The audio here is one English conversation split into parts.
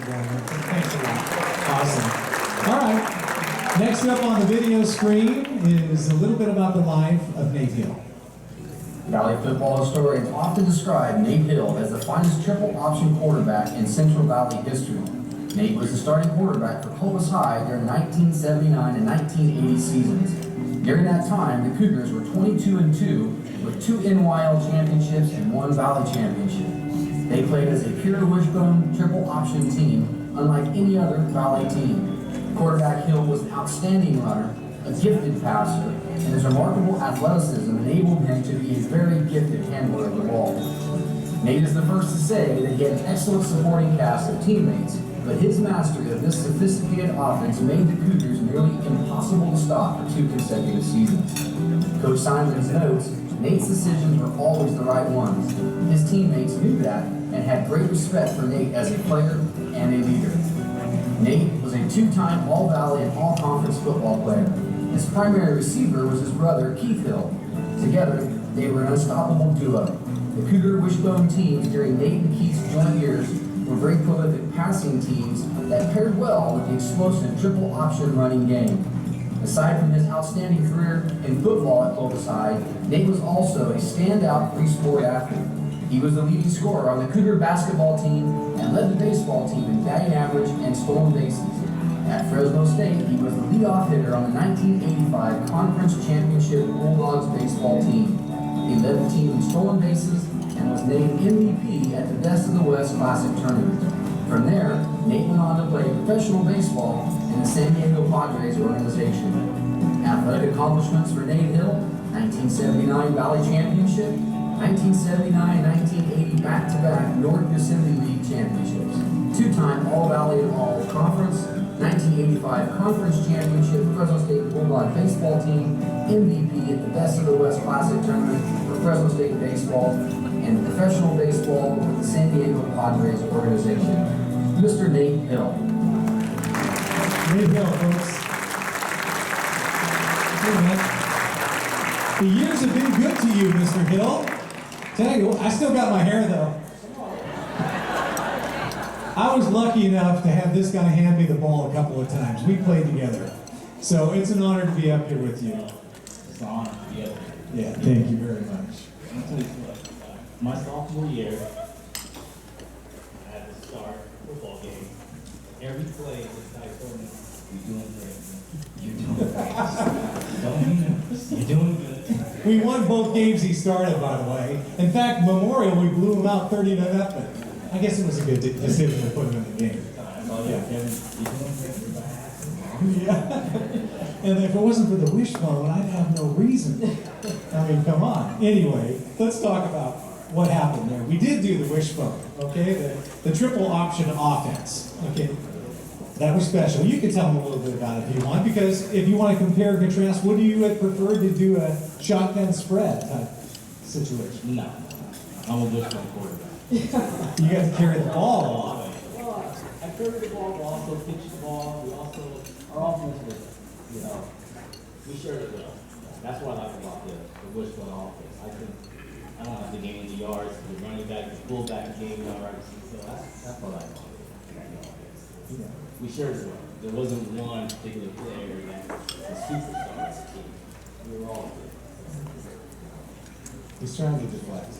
going. Thanks a lot. Awesome. All right. Next up on the video screen is a little bit about the life of Nate Hill. Valley football historians often describe Nate Hill as the finest triple option quarterback in Central Valley history. Nate was the starting quarterback for Clovis High during 1979 and 1980 seasons. During that time, the Cougars were 22-2 with 2 NYL championships and 1 Valley championship. They played as a pure wishbone triple option team, unlike any other Valley team. Quarterback Hill was an outstanding runner, a gifted passer, and his remarkable athleticism enabled him to be a very gifted handler of the ball. Nate is the first to say that he had an excellent supporting cast of teammates, but his mastery of this sophisticated offense made the Cougars nearly impossible to stop for 2 consecutive seasons. Coach Simon's notes, Nate's decisions were always the right ones. His teammates knew that and had great respect for Nate as a player and a leader. Nate was a 2-time All-Valley and All-Conference football player. His primary receiver was his brother, Keith Hill. Together, they were an unstoppable duo. The Cougar Wishbone teams during Nate and Keith's joint years were very prolific passing teams that paired well with the explosive triple option running game. Aside from his outstanding career in football at Clovis High, Nate was also a standout three-sport athlete. He was the leading scorer on the Cougar basketball team and led the baseball team in batting average and stolen bases. At Fresno State, he was the leadoff hitter on the 1985 Conference Championship Bulldogs baseball team. He led the team in stolen bases and was named MVP at the Best of the West Classic Tournament. From there, Nate went on to play professional baseball in the San Diego Padres organization. Athletic accomplishments for Nate Hill: 1979 Valley Championship, 1979-1980 back-to-back North Assembly League championships, 2-time All-Valley and All-Conference, 1985 Conference Championship Fresno State Bulldog baseball team, MVP at the Best of the West Classic Tournament for Fresno State baseball, and professional baseball with the San Diego Padres organization. Mr. Nate Hill. Nate Hill, folks. Hey, man. The years have been good to you, Mr. Hill. Tell you, I still got my hair though. I was lucky enough to have this guy hand me the ball a couple of times. We played together. So it's an honor to be up here with you. It's an honor to be up here. Yeah, thank you very much. I'll tell you what, my sophomore year, I had to start a football game. Every play, this guy told me, "You're doing great. You're doing great. Don't be nervous. You're doing good." We won both games he started, by the way. In fact, Memorial, we blew him out 30-0. I guess it was a good decision to put him in the game. Yeah. And if it wasn't for the wishbone, I'd have no reason. I mean, come on. Anyway, let's talk about what happened there. We did do the wishbone, okay? The triple option offense, okay? That was special. You can tell them a little bit about it if you want, because if you want to compare and contrast, would you have preferred to do a shotgun spread type situation? No, I'm a wishbone quarterback. You got to carry the ball a lot. Well, I carry the ball, but also pitch the ball. We also, our offense was, we shared it well. That's what I like about the wishbone offense. I don't have to gain the yards, the running back, the fullback gain yards. So that's what I like. Yeah. We shared it well. There wasn't one particular player that was a superstar as a team. We were all good. He's trying to deflect.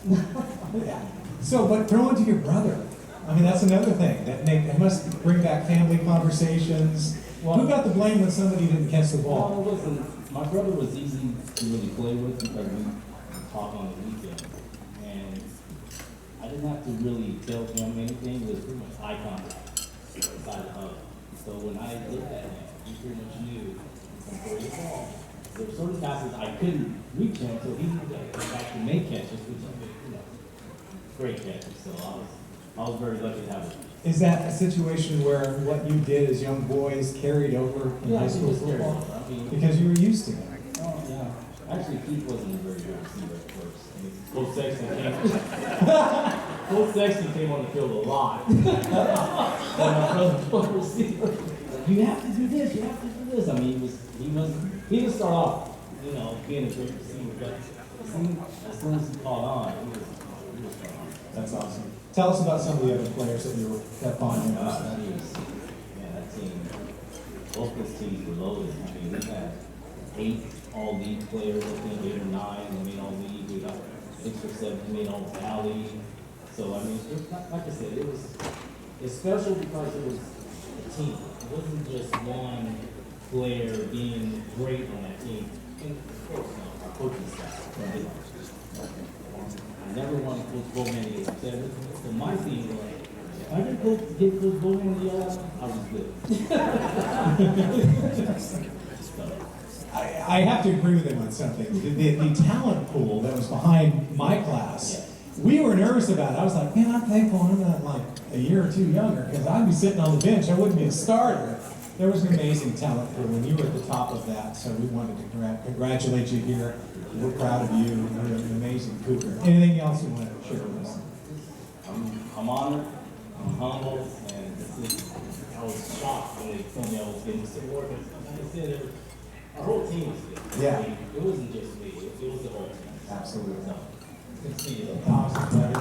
Yeah. So, but throw it to your brother. I mean, that's another thing. That must bring back family conversations. Well, who got the blame when somebody didn't catch the ball? Well, listen, my brother was easy to really play with because we talk on the weekend. And I didn't have to really tell him anything. It was pretty much eye contact inside the hub. So when I looked at him, he pretty much knew from throw the ball. There were certain passes I couldn't reach him, so he would actually make catches, which great catches. So I was very lucky to have it. Is that a situation where what you did as young boys carried over in high school football? I mean, Because you were used to it. oh yeah. Actually, Keith wasn't a very good receiver at first. I mean, Coach Sexton came. Coach Sexton came on the field a lot. When my brother was a receiver, you have to do this. You have to do this. I mean, he didn't start off, being a great receiver, but as soon as he caught on, he was strong. That's awesome. Tell us about some of the other players that you had fond memories of. That team, both those teams were loaded. I mean, we had 8 all-league players, I think, 8 or 9, that made all-league. We got 6 or 7 that made all-valley. So, I mean, like I said, it's special because it was a team. It wasn't just one player being great on that team. And of course, our coaching staff. I never wanted Coach Bowman to get upset. So my thing was, if I didn't get Coach Bowman to yell at me, I was good. I have to agree with him on something. The talent pool that was behind my class, we were nervous about it. I was like, man, I'm thankful I'm not like a year or 2 younger, because I'd be sitting on the bench. I wouldn't be a starter. There was an amazing talent pool, and you were at the top of that, so we wanted to congratulate you here. We're proud of you. You're an amazing Cougar. Anything else you want to share with us? I'm honored, I'm humbled, and I was shocked when they told me I was getting this award. Like I said, our whole team was good. Yeah. I mean, it wasn't just me, it was the whole team. Absolutely. So, good to see you. Awesome, buddy.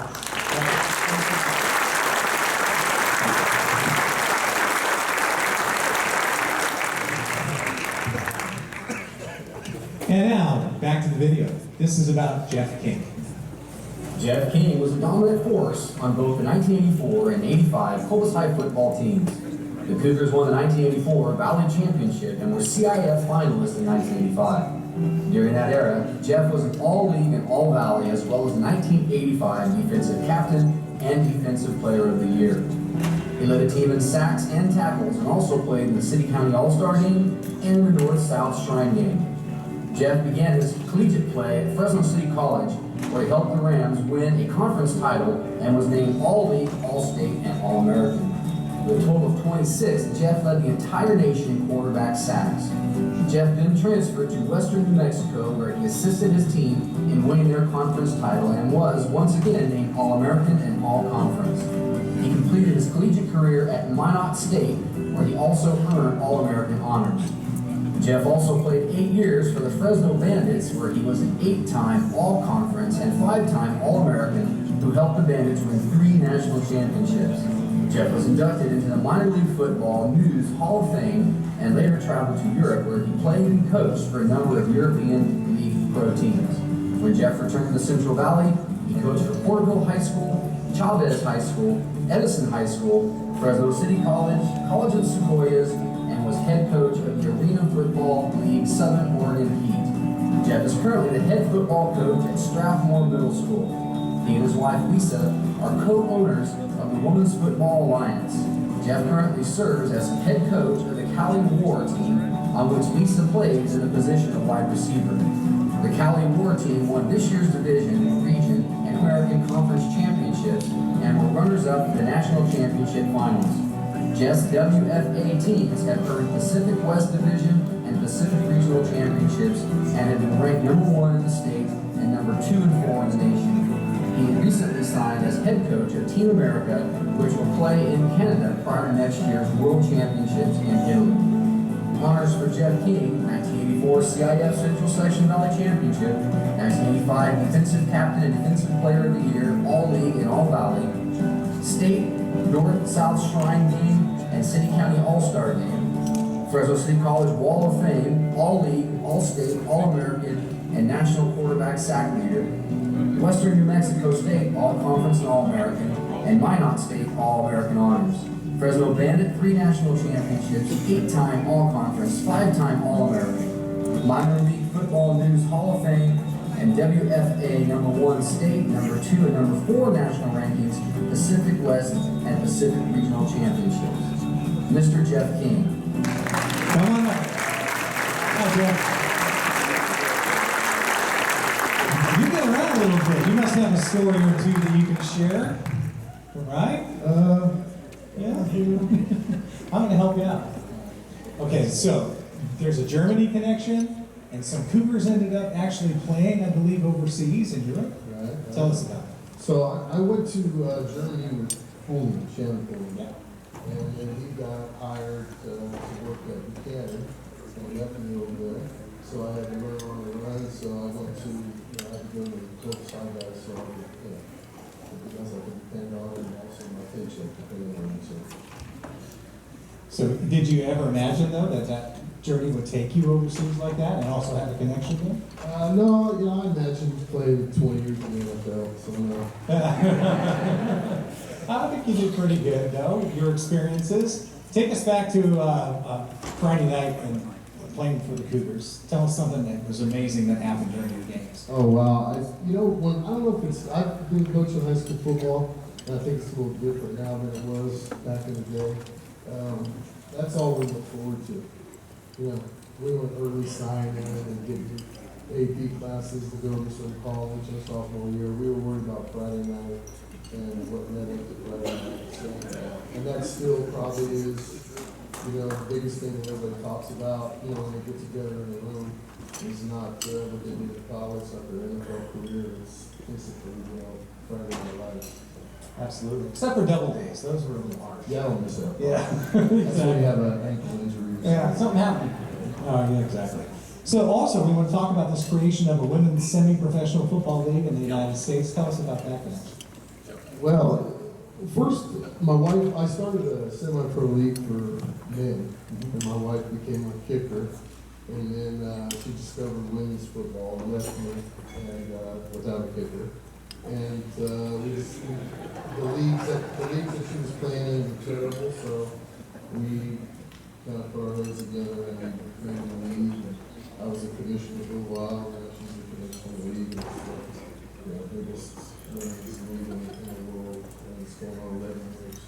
And now, back to the video. This is about Jeff King. Jeff King was a dominant force on both the 1984 and 85 Clovis High football teams. The Cougars won the 1984 Valley Championship and were CIF finalists in 1985. During that era, Jeff was an All-League and All-Valley, as well as the 1985 Defensive Captain and Defensive Player of the Year. He led a team in sacks and tackles and also played in the City County All-Star Game and the North-South Shrine Game. Jeff began his collegiate play at Fresno City College, where he helped the Rams win a conference title and was named All-League, All-State, and All-American. With a total of 26, Jeff led the entire nation in quarterback sacks. Jeff then transferred to Western New Mexico, where he assisted his team in winning their conference title and was once again named All-American and All-Conference. He completed his collegiate career at Minot State, where he also earned All-American honors. Jeff also played 8 years for the Fresno Bandits, where he was an 8-time All-Conference and 5-time All-American who helped the Bandits win 3 national championships. Jeff was inducted into the Minor League Football News Hall of Fame and later traveled to Europe, where he played and coached for a number of European League pro teams. When Jeff returned to the Central Valley, he coached for Porterville High School, Chavez High School, Edison High School, Fresno City College, College of the Sequoias, and was head coach of the Arena Football League Southern Oregon Heat. Jeff is currently the head football coach at Strathmore Middle School. He and his wife Lisa are co-owners of the Women's Football Alliance. Jeff currently serves as head coach of the Cali War team, on which Lisa plays in the position of wide receiver. The Cali War team won this year's division, region, and American Conference championships and were runners-up in the national championship finals. Jeff's WFA teams have earned Pacific West Division and Pacific Regional Championships and have been ranked #1 in the state and #2 and 4 in the nation. He recently signed as head coach of Team America, which will play in Canada prior to next year's World Championships in Italy. Honors for Jeff King: 1984 CIF Central Section Valley Championship, 1985 Defensive Captain and Defensive Player of the Year, All-League and All-Valley, State North-South Shrine Game, and City County All-Star Game, Fresno City College Wall of Fame, All-League, All-State, All-American, and National Quarterback Sack Leader, Western New Mexico State All-Conference and All-American, and Minot State All-American Honors. Fresno Bandit 3 national championships, 8-time All-Conference, 5-time All-American, Minor League Football News Hall of Fame, and WFA #1 state, #2, and #4 national rankings, Pacific West and Pacific Regional Championships. Mr. Jeff King. Come on up. Hi, Jeff. You've been around a little bit. You must have a story or two that you can share, right? Yeah. I'm going to help you out. Okay, so there's a Germany connection, and some Cougars ended up actually playing, I believe, overseas in Europe. Right. Tell us about it. So I went to Germany with Holman, Shannon Holman, Yeah. and then he got hired to work at Buchanan, and he left me over there. So I had to learn on the run, so I went to, I had to go to the Clovis High guys, so I could, because I can depend on it, and also my paycheck depending on it, so. So did you ever imagine, though, that that journey would take you overseas like that and also have a connection there? No, you know, I imagined playing 20 years in the NFL, so no. I think you did pretty good, though, your experiences. Take us back to Friday night and playing for the Cougars. Tell us something that was amazing that happened during your games. Oh, wow. I don't know if it's, I've been coaching high school football, and I think it's a little different now than it was back in the day. That's all we look forward to. You know, we went early signing and getting AP classes to go to some college and sophomore year. We were worried about Friday night and what led up to Friday night. So, and that still probably is, you know, the biggest thing that everybody talks about, you know, when they get together in the room, is not what they did at college, not their NFL career, is basically, you know, Friday night life. Absolutely. Except for double days. Those were a little hard. Yeah, I don't miss that. Yeah. That's when you have an ankle injury. Yeah, something happened. Oh, yeah, exactly. So also, we want to talk about this creation of a women's semi-professional football league in the United States. Tell us about that connection. Well, first, my wife, I started a semi-pro league for men, and my wife became a kicker, and then she discovered women's football and left me, and without a kicker. And we just, the leagues that she was playing in were terrible, so we kind of put our heads together and created a league. And I was a commissioner for a while, and now she's a commissioner of the league. It's the biggest women's league in the world, and it's going on 11 years.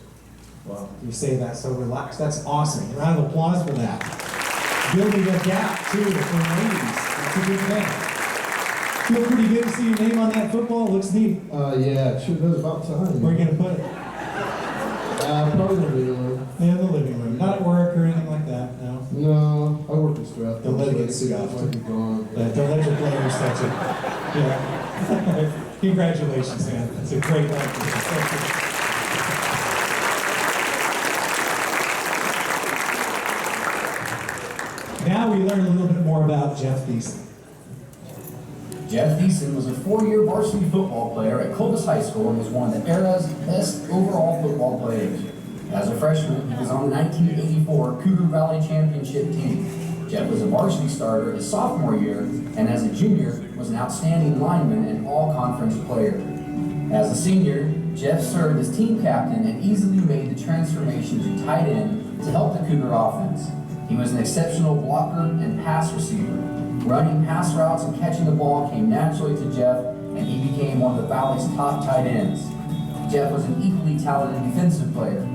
Wow. You say that so relaxed. That's awesome. Round of applause for that. Building a gap, too, for ladies. That's a good thing. Feel pretty good to see your name on that football. Looks neat. Yeah, it sure does, about time. Where are you going to put it? Probably in the living room. In the living room. Not at work or anything like that, no? No, I work in Stratford. Don't let it get scuffed. Might be gone. Don't let your players touch it. Yeah. Congratulations, man. That's a great life. Now we learn a little bit more about Jeff Thiessen. Jeff Thiessen was a 4-year varsity football player at Clovis High School and was one of the era's best overall football players. As a freshman, he was on the 1984 Cougar Valley Championship team. Jeff was a varsity starter his sophomore year, and as a junior, was an outstanding lineman and all-conference player. As a senior, Jeff served as team captain and easily made the transformation to tight end to help the Cougar offense. He was an exceptional blocker and pass receiver. Running pass routes and catching the ball came naturally to Jeff, and he became one of the Valley's top tight ends. Jeff was an equally talented defensive player.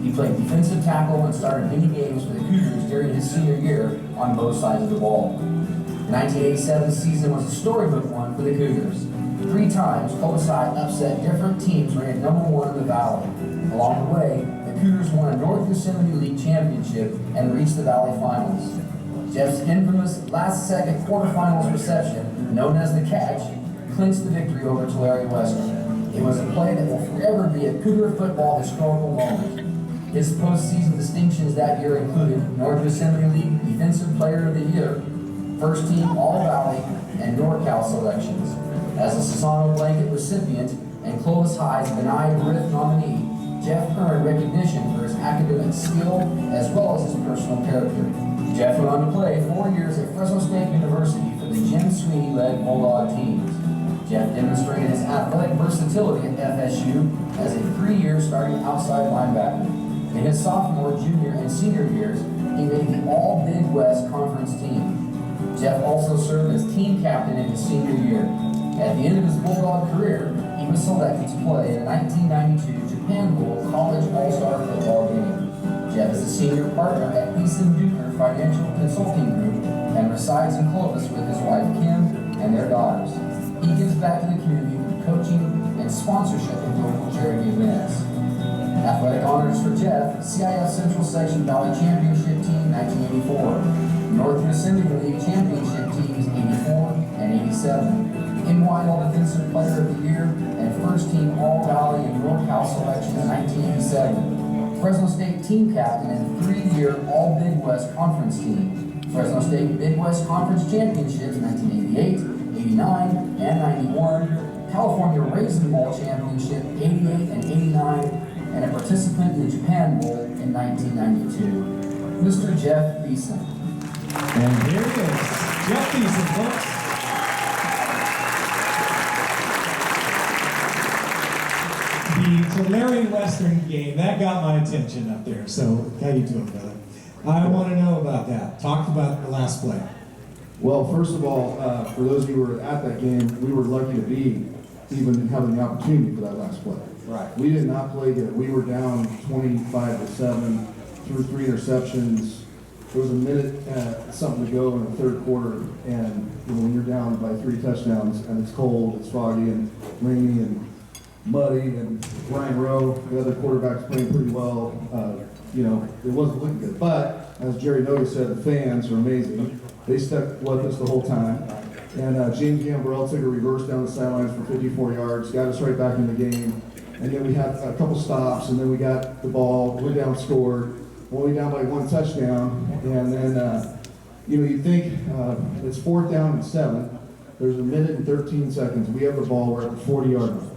He played defensive tackle and started many games for the Cougars during his senior year on both sides of the ball. The 1987 season was a storybook one for the Cougars. 3 times, Clovis High upset different teams ranked #1 in the Valley. Along the way, the Cougars won a North Yosemite League championship and reached the Valley Finals. Jeff's infamous last-second quarterfinals reception, known as the catch, clinched the victory over Tulare Western. It was a play that will forever be a Cougar football historical moment. His postseason distinctions that year included North Yosemite League Defensive Player of the Year, First Team All-Valley, and NorCal selections. As a Sasano Blanket recipient and Clovis High's Benign Riff nominee, Jeff earned recognition for his academic skill as well as his personal character. Jeff went on to play 4 years at Fresno State University for the Jim Sweeney-led Bulldog teams. Jeff demonstrated his athletic versatility at FSU as a 3-year starting outside linebacker. In his sophomore, junior, and senior years, he made the All-Big West Conference team. Jeff also served as team captain in his senior year. At the end of his Bulldog career, he was selected to play in the 1992 Japan Bowl College All-Star football game. Jeff is a senior partner at Thiessen Duker Financial Consulting Group and resides in Clovis with his wife Kim and their daughters. He gives back to the community through coaching and sponsorship of local charity events. Athletic honors for Jeff: CIF Central Section Valley Championship Team 1984, North Yosemite League Championship Teams 84 and 87, NYL Defensive Player of the Year, and First Team All-Valley and NorCal selections 1987, Fresno State Team Captain and 3-year All-Big West Conference Team, Fresno State Big West Conference Championships 1988, 89, and 91, California Raisin Bowl Championship 88 and 89, and a participant in the Japan Bowl in 1992. Mr. Jeff Beeson. And here he is, Jeff Beeson, folks. The Tulare Western game, that got my attention up there. So, how you doing, brother? I want to know about that. Talk about the last play. Well, first of all, for those of you who were at that game, we were lucky to be even having the opportunity for that last play. Right. We did not play good. We were down 25-7, threw 3 interceptions. There was a minute something to go in the third quarter, and when you're down by 3 touchdowns and it's cold, it's foggy and rainy and muddy, and Brian Rowe, the other quarterback's playing pretty well. It wasn't looking good. But as Jerry Noty said, the fans are amazing. They stuck with us the whole time. And James Gambrell took a reverse down the sidelines for 54 yards, got us right back in the game. And then we had a couple stops, and then we got the ball, went down, scored. Only down by 1 touchdown. And then, you think it's 4th down and 7. There's a minute and 13 seconds. We have the ball. We're at the 40-yard line.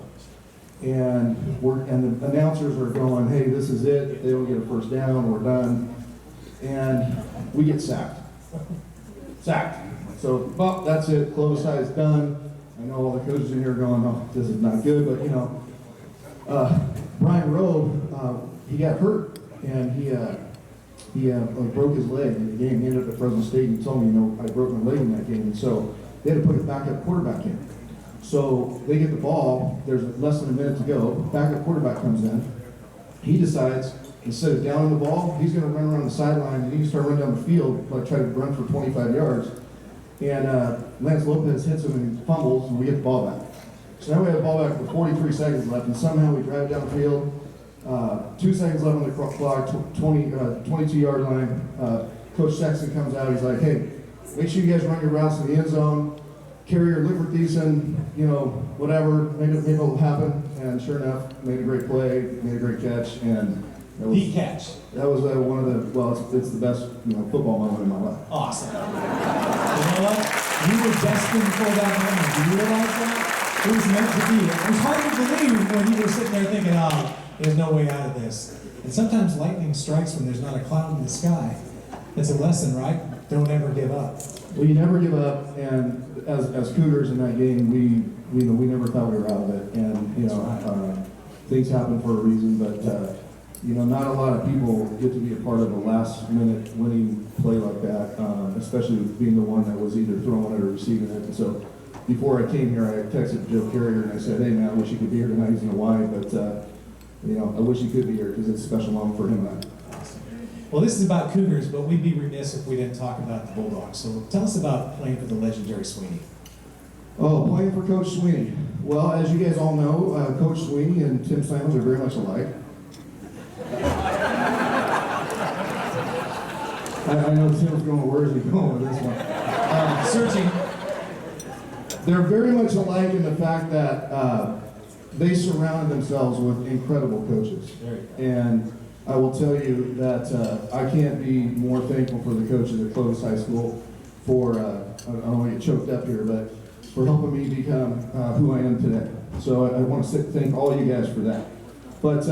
And the announcers are going, hey, this is it. If they don't get a first down, we're done. And we get sacked. So, well, that's it. Clovis High is done. I know all the coaches in here are going, oh, this is not good. But, Brian Rowe, he got hurt. And he broke his leg in the game. He ended up at Fresno State and told me, I broke my leg in that game. And so they had to put a backup quarterback in. So they get the ball, there's less than a minute to go, backup quarterback comes in. He decides, instead of downing the ball, he's going to run around the sideline and he can start running down the field, like try to run for 25 yards. And Lance Lopez hits him and fumbles, and we get the ball back. So now we have the ball back with 43 seconds left, and somehow we drive down the field. 2 seconds left on the clock, 22-yard line. Coach Sexton comes out, he's like, hey, make sure you guys run your routes to the end zone. Carrier, look for Thiessen, whatever, maybe it'll happen. And sure enough, made a great play, made a great catch, and that was, that was one of the, it's the best football moment in my life. Awesome. You know what? You were destined for that moment. Do you realize that? It was meant to be. It was hard to believe when you were sitting there thinking, there's no way out of this. And sometimes lightning strikes when there's not a cloud in the sky. It's a lesson, right? Don't ever give up. Well, you never give up, and as Cougars in that game, we never thought we were out of it, and things happen for a reason, but not a lot of people get to be a part of a last-minute winning play like that, especially being the one that was either throwing it or receiving it. And so, before I came here, I texted Joe Carrier and I said, "Hey man, I wish he could be here tonight. He's in Hawaii, but I wish he could be here because it's a special moment for him and I." Well, this is about Cougars, but we'd be remiss if we didn't talk about the Bulldogs. So tell us about playing for the legendary Sweeney. Oh, playing for Coach Sweeney. Well, as you guys all know, Coach Sweeney and Tim Simons are very much alike. I know Tim's going, where is he going with this one? Searching. They're very much alike in the fact that they surrounded themselves with incredible coaches. And I will tell you that I can't be more thankful for the coaches at Clovis High School for, I don't want to get choked up here, but for helping me become who I am today. So I want to thank all you guys for that. But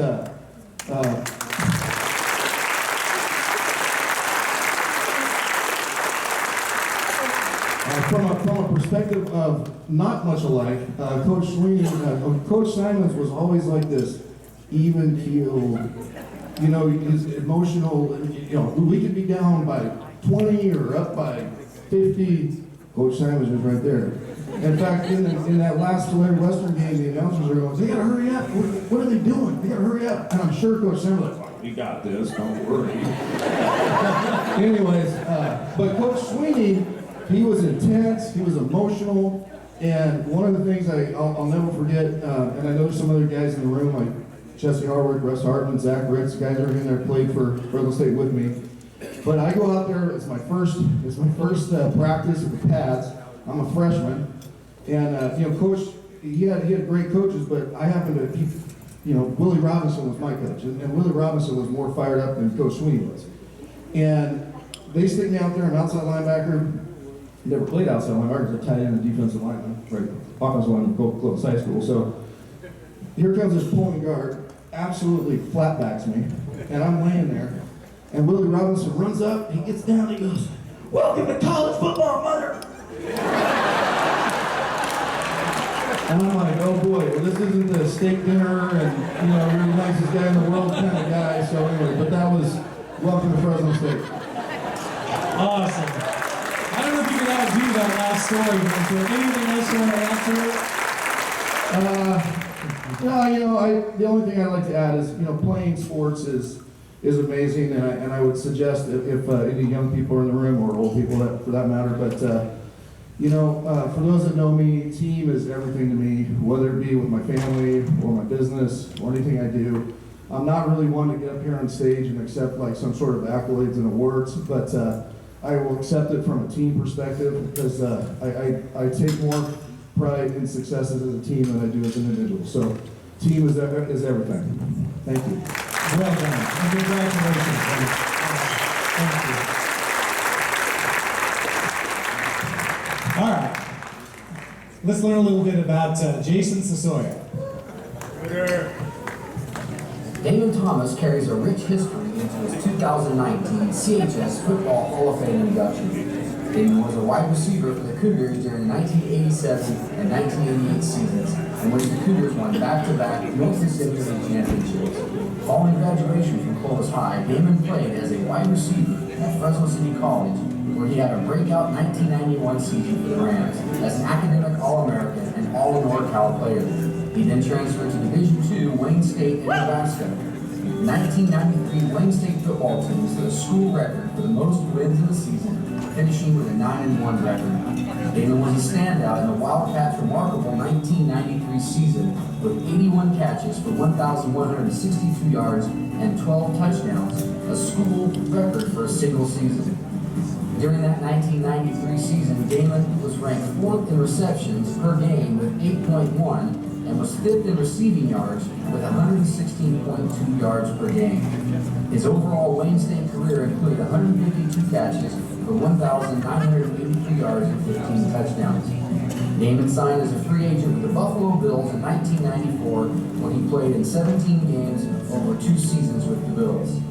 from a perspective of not much alike, Coach Sweeney, Coach Simons was always like this even-keeled, his emotional, we could be down by 20 or up by 50. Coach Simons was right there. In fact, in that last Tulare Western game, the announcers are going, they got to hurry up. What are they doing? They got to hurry up. And I'm sure Coach Simons was like, we got this, don't worry. Anyways, but Coach Sweeney, he was intense, he was emotional, and one of the things I'll never forget, and I know some other guys in the room, like Jesse Harwood, Russ Hartman, Zach Ritz, guys that are in there played for Fresno State with me. But I go out there, it's my first practice with the pads. I'm a freshman, and Coach, he had great coaches, but I happened to, Willie Robinson was my coach, and Willie Robinson was more fired up than Coach Sweeney was. And they stick me out there, I'm outside linebacker, never played outside linebacker, because I tight end and defensive lineman, right? Offensive lineman, Clovis High School. So here comes this pulling guard, absolutely flatbacks me, and I'm laying there, and Willie Robinson runs up, he gets down, he goes, "Welcome to college football, mother!" And I'm like, oh boy, well this isn't the steak dinner and, you know, you're the nicest guy in the world kind of guy, so anyway, but that was welcome to Fresno State. Awesome. I don't know if you could outdo that last story, but is there anything else you want to add to it? No, you know, the only thing I'd like to add is, you know, playing sports is amazing, and I would suggest if any young people are in the room, or old people for that matter, but you know, for those that know me, team is everything to me, whether it be with my family or my business or anything I do. I'm not really one to get up here on stage and accept like some sort of accolades and awards, but I will accept it from a team perspective, because I take more pride in successes as a team than I do as an individual. So team is everything. Thank you. Well done. And congratulations. Thank you. All right. Let's learn a little bit about Jason Sasoya. Damon Thomas carries a rich history into his 2019 CHS Football Hall of Fame induction. Damon was a wide receiver for the Cougars during the 1987 and 1988 seasons, in which the Cougars won back-to-back North Mississippi League championships. Following graduation from Clovis High, Damon played as a wide receiver at Fresno City College, where he had a breakout 1991 season for the Rams as an academic All-American and All-NorCal player. He then transferred to Division II Wayne State in Nebraska. The 1993 Wayne State football team set a school record for the most wins in a season, finishing with a 9-1 record. Damon was a standout in the Wildcats' remarkable 1993 season with 81 catches for 1,162 yards and 12 touchdowns, a school record for a single season. During that 1993 season, Damon was ranked 4th in receptions per game with 8.1 and was 5th in receiving yards with 116.2 yards per game. His overall Wayne State career included 152 catches for 1,983 yards and 15 touchdowns. Damon signed as a free agent with the Buffalo Bills in 1994, when he played in 17 games over 2 seasons with the Bills.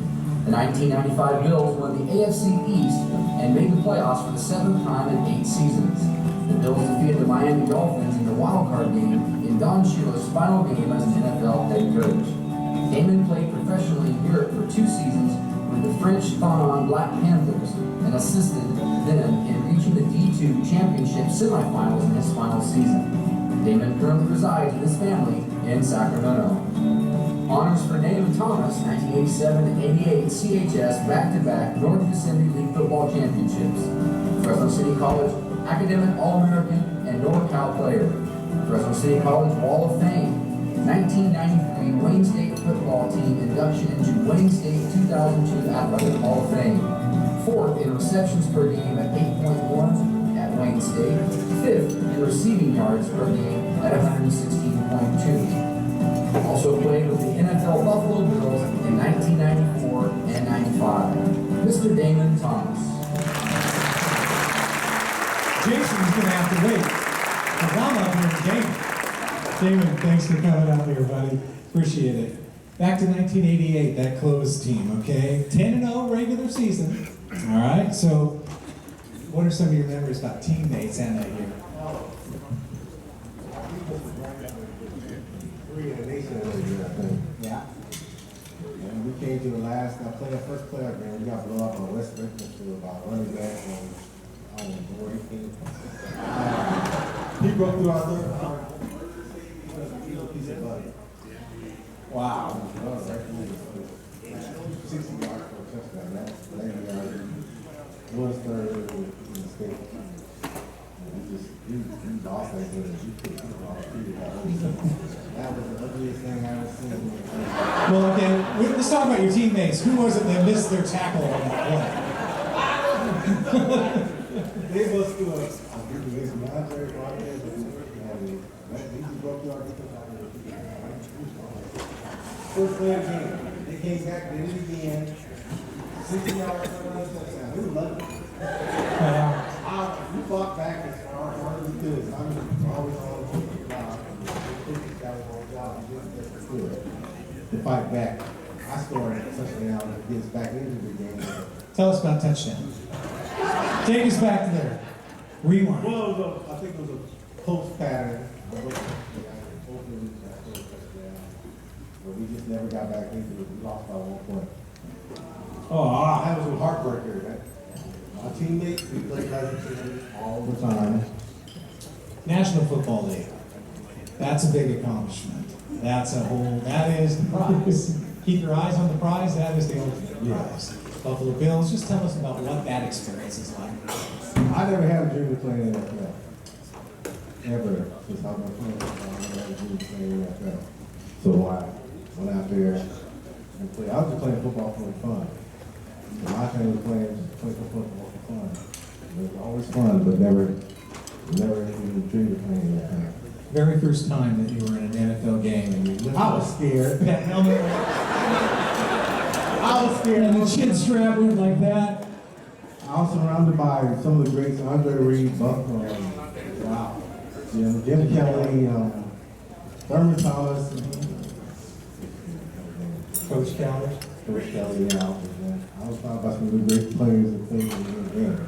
The 1995 Bills won the AFC East and made the playoffs for the 7th time in 8 seasons. The Bills defeated the Miami Dolphins in the wildcard game in Don Shula's final game as an NFL head coach. Damon played professionally in Europe for 2 seasons with the French Fanon Black Panthers and assisted them in reaching the D2 championship semifinals in his final season. Damon currently resides with his family in Sacramento. Honors for Damon Thomas, 1987-88 CHS back-to-back North Mississippi League football championships. Fresno City College academic All-American and NorCal player. Fresno City College Wall of Fame. 1993 Wayne State football team induction into Wayne State 2002 Athletic Hall of Fame. 4th in receptions per game at 8.1 at Wayne State. 5th in receiving yards per game at 116.2. Also played with the NFL Buffalo Bills in 1994 and 95. Mr. Damon Thomas. Jason's going to have to wait, because I'm up here in Damon. Damon, thanks for coming out here, buddy. Appreciate it. Back to 1988, that Clovis team, okay? 10-0 regular season. All right, so what are some of your memories about teammates and that year? Yeah. And we came to the last, first playoff game, we got blown up on West Richmond to about running back and he broke through our piece of butter. Wow. 60 yards for a touchdown. That's 90 yards. Was third in the state. He lost that good. That was the ugliest thing I ever seen. Well, okay, let's talk about your teammates. Who was it that missed their tackle on that play? They was to us. Against Madre, Rodriguez, and he just broke through our defense. First play of the game. They came back, did it again. 60 yards, 7 touchdowns. It was lucky. We fought back as hard as we could. I was always on the job. That was our job. We just good to fight back. I scored a touchdown that gets back into the game. Tell us about touchdown. Take us back to there. Rewind. Well, I think it was a post pattern. Hopefully we got a touchdown. But we just never got back into it. We lost by 1 point. Oh, That was a heartbreaker. That my teammates, we played like a team all the time. National Football Day. That's a big accomplishment. That is the prize. Keep your eyes on the prize, that is the ultimate prize. Buffalo Bills, just tell us about what that experience is like. I never had a dream of playing in the NFL. Ever. Since I was playing football, I never had a dream of playing in the NFL. So I went out there and played. I was just playing football for fun. So my thing was playing football for fun. It was always fun, but never even dreamed of playing in the NFL. Very first time that you were in an NFL game and you lifted I was scared. that helmet I was scared. and the chin strap went like that. I was surrounded by some of the greats, Andre Reed, Buck, wow, Jim Kelly, Thurman Thomas, Coach Clovis. Coach Kelly, I was talking about some of the great players that played in the game.